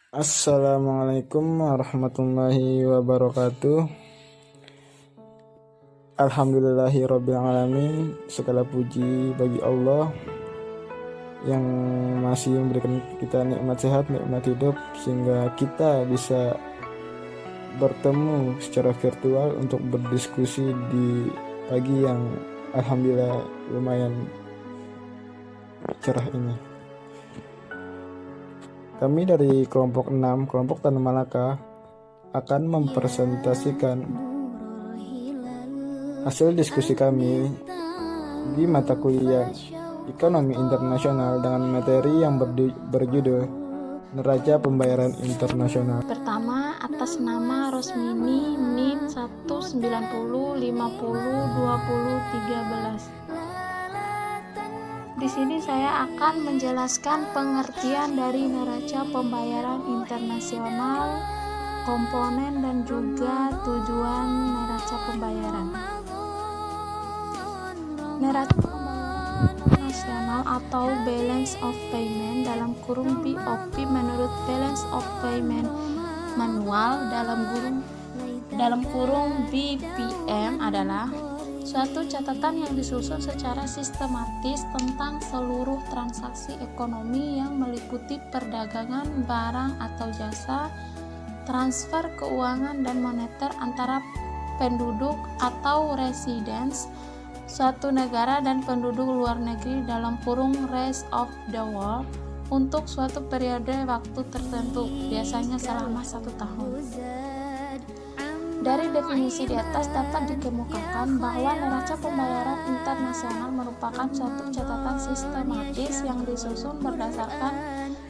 Assalamualaikum warahmatullahi wabarakatuh. Alhamdulillahirrabbilalamin. Segala puji bagi Allah yang masih memberikan kita nikmat sehat, nikmat hidup, sehingga kita bisa bertemu secara virtual untuk berdiskusi di pagi yang alhamdulillah lumayan cerah ini. Kami dari kelompok 6, kelompok Tanam Malaka, akan mempresentasikan hasil diskusi kami di mata kuliah Ekonomi Internasional dengan materi yang berjudul Neraca Pembayaran Internasional. Pertama, atas nama Rosmini NIM 190502013. Di sini saya akan menjelaskan pengertian dari neraca pembayaran internasional, komponen dan juga tujuan neraca pembayaran. Neraca pembayaran internasional atau Balance of Payment dalam kurung BOP menurut Balance of Payment Manual dalam kurung BPM adalah suatu catatan yang disusun secara sistematis tentang seluruh transaksi ekonomi yang meliputi perdagangan barang atau jasa, transfer keuangan dan moneter antara penduduk atau residents suatu negara dan penduduk luar negeri dalam kurung rest of the world untuk suatu periode waktu tertentu, biasanya selama 1 tahun. Dari definisi di atas dapat dikemukakan bahwa neraca pembayaran internasional merupakan suatu catatan sistematis yang disusun berdasarkan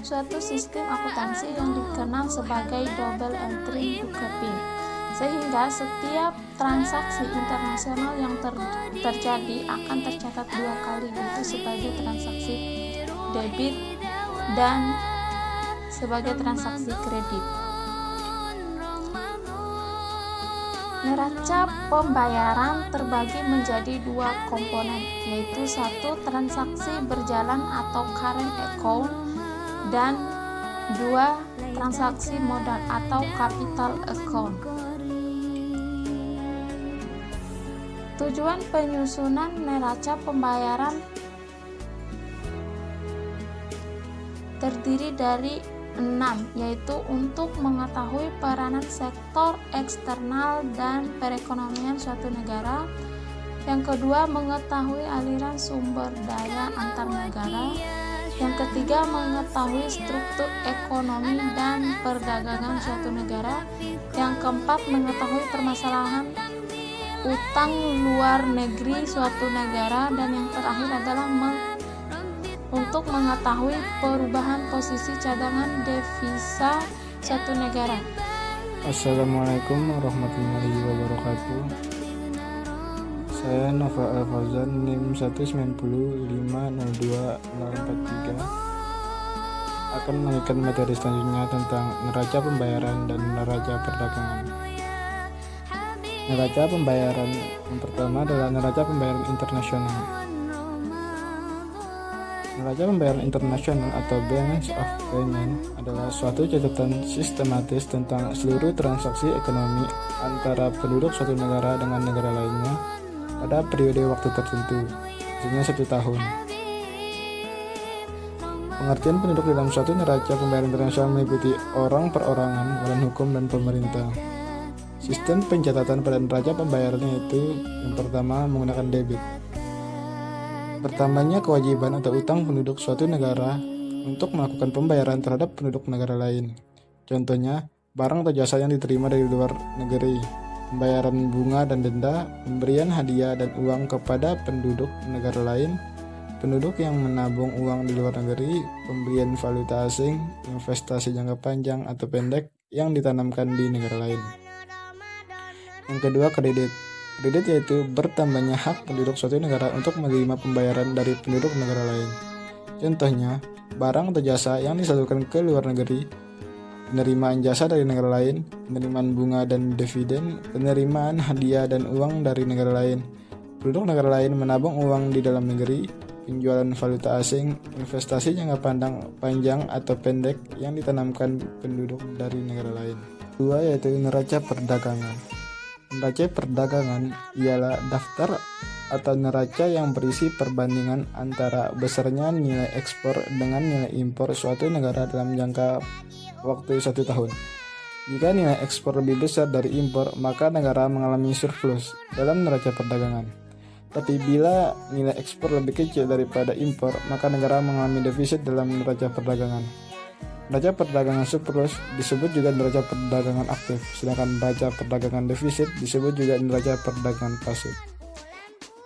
suatu sistem akuntansi yang dikenal sebagai double entry bookkeeping, sehingga setiap transaksi internasional yang terjadi akan tercatat 2 kali, yaitu sebagai transaksi debit dan sebagai transaksi kredit. Neraca pembayaran terbagi menjadi 2 komponen, yaitu 1 transaksi berjalan atau current account dan 2 transaksi modal atau capital account. Tujuan penyusunan neraca pembayaran terdiri dari 6, yaitu untuk mengetahui peranan sektor eksternal dan perekonomian suatu negara. Yang kedua, mengetahui aliran sumber daya antar negara. Yang ketiga, mengetahui struktur ekonomi dan perdagangan suatu negara. Yang keempat, mengetahui permasalahan utang luar negeri suatu negara. Dan yang terakhir adalah untuk mengetahui perubahan posisi cadangan devisa suatu negara. Assalamualaikum warahmatullahi wabarakatuh. Saya Nova Al-Fauzan NIM 190502043 akan melanjutkan materi selanjutnya tentang neraca pembayaran dan neraca perdagangan. Neraca pembayaran yang pertama adalah neraca pembayaran internasional. Neraca pembayaran internasional atau Balance of Payment adalah suatu catatan sistematis tentang seluruh transaksi ekonomi antara penduduk suatu negara dengan negara lainnya pada periode waktu tertentu, biasanya 1 tahun. Pengertian penduduk dalam suatu neraca pembayaran internasional meliputi orang, perorangan, badan hukum, dan pemerintah. Sistem pencatatan pada neraca pembayaran yaitu yang pertama menggunakan debit. Pertamanya kewajiban atau utang penduduk suatu negara untuk melakukan pembayaran terhadap penduduk negara lain. Contohnya, barang atau jasa yang diterima dari luar negeri, pembayaran bunga dan denda, pemberian hadiah dan uang kepada penduduk negara lain, penduduk yang menabung uang di luar negeri, pemberian valuta asing, investasi jangka panjang atau pendek yang ditanamkan di negara lain. Yang kedua, kredit. Kredit yaitu bertambahnya hak penduduk suatu negara untuk menerima pembayaran dari penduduk negara lain. Contohnya, barang atau jasa yang disalurkan ke luar negeri, penerimaan jasa dari negara lain, penerimaan bunga dan dividen, penerimaan hadiah dan uang dari negara lain. Penduduk negara lain menabung uang di dalam negeri, penjualan valuta asing, investasi jangka panjang atau pendek yang ditanamkan penduduk dari negara lain. Kedua yaitu neraca perdagangan. Neraca perdagangan ialah daftar atau neraca yang berisi perbandingan antara besarnya nilai ekspor dengan nilai impor suatu negara dalam jangka waktu 1 tahun. Jika nilai ekspor lebih besar dari impor, maka negara mengalami surplus dalam neraca perdagangan. Tapi bila nilai ekspor lebih kecil daripada impor, maka negara mengalami defisit dalam neraca perdagangan. Neraca perdagangan surplus disebut juga neraca perdagangan aktif, sedangkan neraca perdagangan defisit disebut juga neraca perdagangan pasif.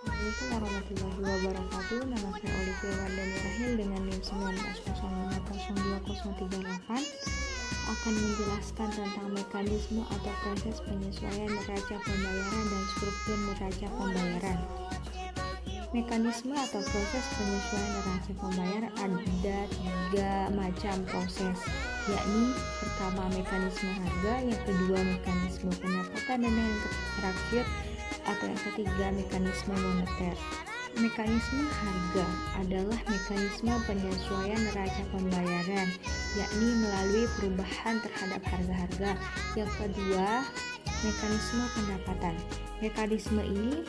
Assalamualaikum warahmatullahi wabarakatuh. Nama saya Olivia Wardani Rahil dengan NIM 19050238 akan menjelaskan tentang mekanisme atau proses penyesuaian neraca pembayaran dan struktur neraca pembayaran. Mekanisme atau proses penyesuaian neraca pembayaran ada 3 macam proses, yakni pertama mekanisme harga, yang kedua mekanisme pendapatan, dan yang terakhir atau yang ketiga mekanisme moneter. Mekanisme harga adalah mekanisme penyesuaian neraca pembayaran, yakni melalui perubahan terhadap harga-harga. Yang kedua, mekanisme pendapatan. Mekanisme ini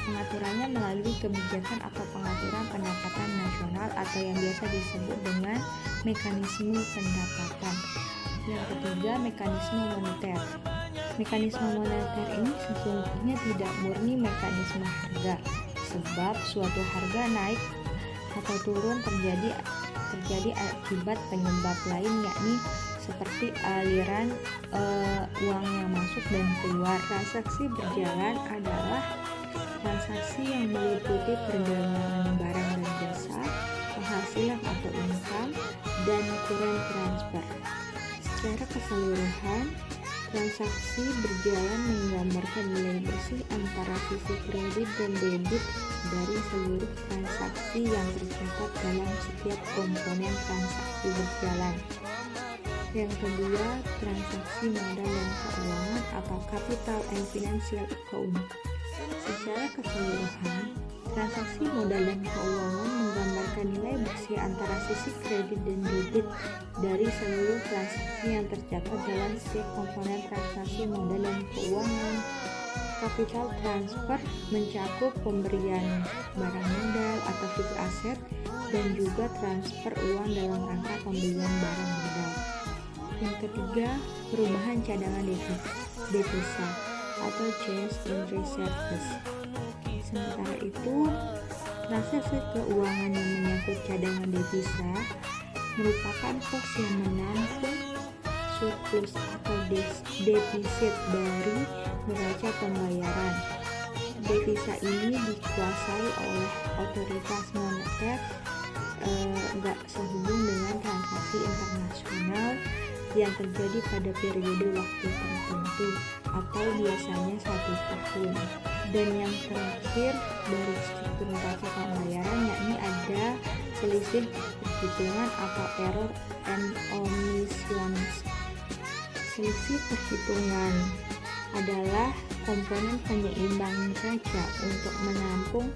pengaturannya melalui kebijakan atau pengaturan pendapatan nasional atau yang biasa disebut dengan mekanisme pendapatan. Yang ketiga, mekanisme moneter. Mekanisme moneter ini sesungguhnya tidak murni mekanisme harga, sebab suatu harga naik atau turun terjadi akibat penyebab lain, yakni seperti aliran uang yang masuk dan keluar. Transaksi berjalan adalah transaksi yang meliputi perdagangan barang dan jasa, penghasilan atau income, dan current transfer. Secara keseluruhan, transaksi berjalan menggambarkan nilai bersih antara sisi kredit dan debit dari seluruh transaksi yang tercatat dalam setiap komponen transaksi berjalan. Yang kedua, transaksi modal dan keuangan atau capital and financial account. Secara keseluruhan, transaksi modal dan keuangan menggambarkan nilai bersih antara sisi kredit dan debit dari seluruh transaksi yang tercatat dalam setiap komponen transaksi modal dan keuangan. Capital transfer mencakup pemberian barang modal atau fixed asset dan juga transfer uang dalam rangka pembelian barang modal. Yang ketiga, perubahan cadangan devisa atau change in reserves. Sementara itu, transaksi keuangan yang menyangkut cadangan devisa merupakan pos yang menampung surplus atau defisit dari neraca pembayaran. Devisa ini dikuasai oleh otoritas moneter, nggak sehubung dengan transaksi internasional yang terjadi pada periode waktu tertentu atau biasanya 1 tahun. Dan yang terakhir dari struktur neraca pembayaran, yakni ada selisih perhitungan atau error and omissions. Selisih perhitungan adalah komponen penyeimbang neraca untuk menampung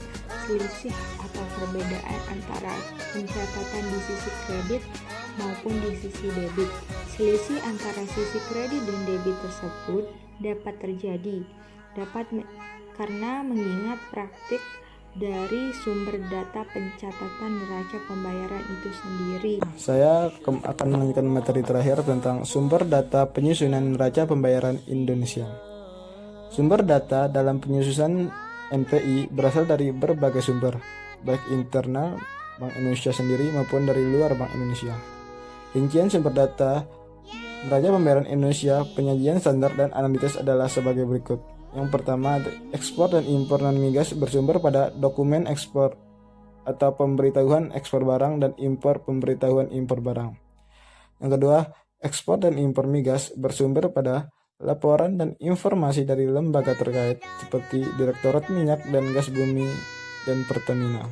selisih atau perbedaan antara pencatatan di sisi kredit maupun di sisi debit. Selisih antara sisi kredit dan debit tersebut dapat terjadi karena mengingat praktik dari sumber data pencatatan neraca pembayaran itu sendiri. Saya akan melanjutkan materi terakhir tentang sumber data penyusunan neraca pembayaran Indonesia. Sumber data dalam penyusunan NPI berasal dari berbagai sumber, baik internal Bank Indonesia sendiri maupun dari luar Bank Indonesia. Rincian sumber data neraca pembayaran Indonesia, penyajian standar dan analitis adalah sebagai berikut. Yang pertama, ekspor dan impor non-migas bersumber pada dokumen ekspor atau pemberitahuan ekspor barang dan impor pemberitahuan impor barang. Yang kedua, ekspor dan impor migas bersumber pada laporan dan informasi dari lembaga terkait seperti Direktorat Minyak dan Gas Bumi dan Pertamina.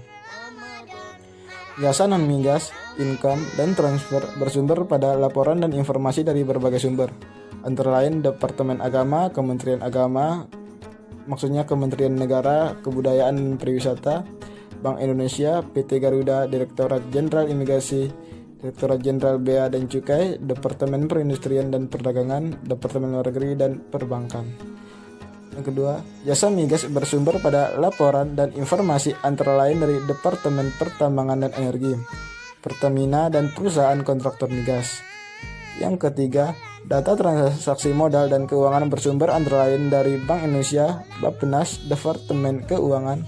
Jasa non-migas, income, dan transfer bersumber pada laporan dan informasi dari berbagai sumber, antara lain Departemen Agama, Kementerian Agama, maksudnya Kementerian Negara, Kebudayaan dan Pariwisata, Bank Indonesia, PT Garuda, Direktorat Jenderal Imigrasi, Direktorat Jenderal Bea dan Cukai, Departemen Perindustrian dan Perdagangan, Departemen Luar Negeri, dan Perbankan. Yang kedua, jasa migas bersumber pada laporan dan informasi antara lain dari Departemen Pertambangan dan Energi, Pertamina, dan perusahaan kontraktor migas. Yang ketiga, data transaksi modal dan keuangan bersumber antara lain dari Bank Indonesia, Bappenas, Departemen Keuangan,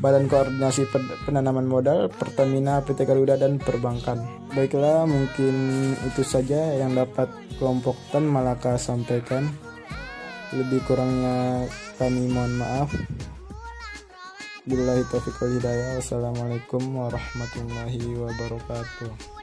Badan Koordinasi Penanaman Modal, Pertamina, PT Garuda, dan Perbankan. Baiklah, mungkin itu saja yang dapat kelompok Tan Malaka sampaikan. Lebih kurangnya kami mohon maaf. Billahi taufiq wal hidayah. Wassalamualaikum warahmatullahi wabarakatuh.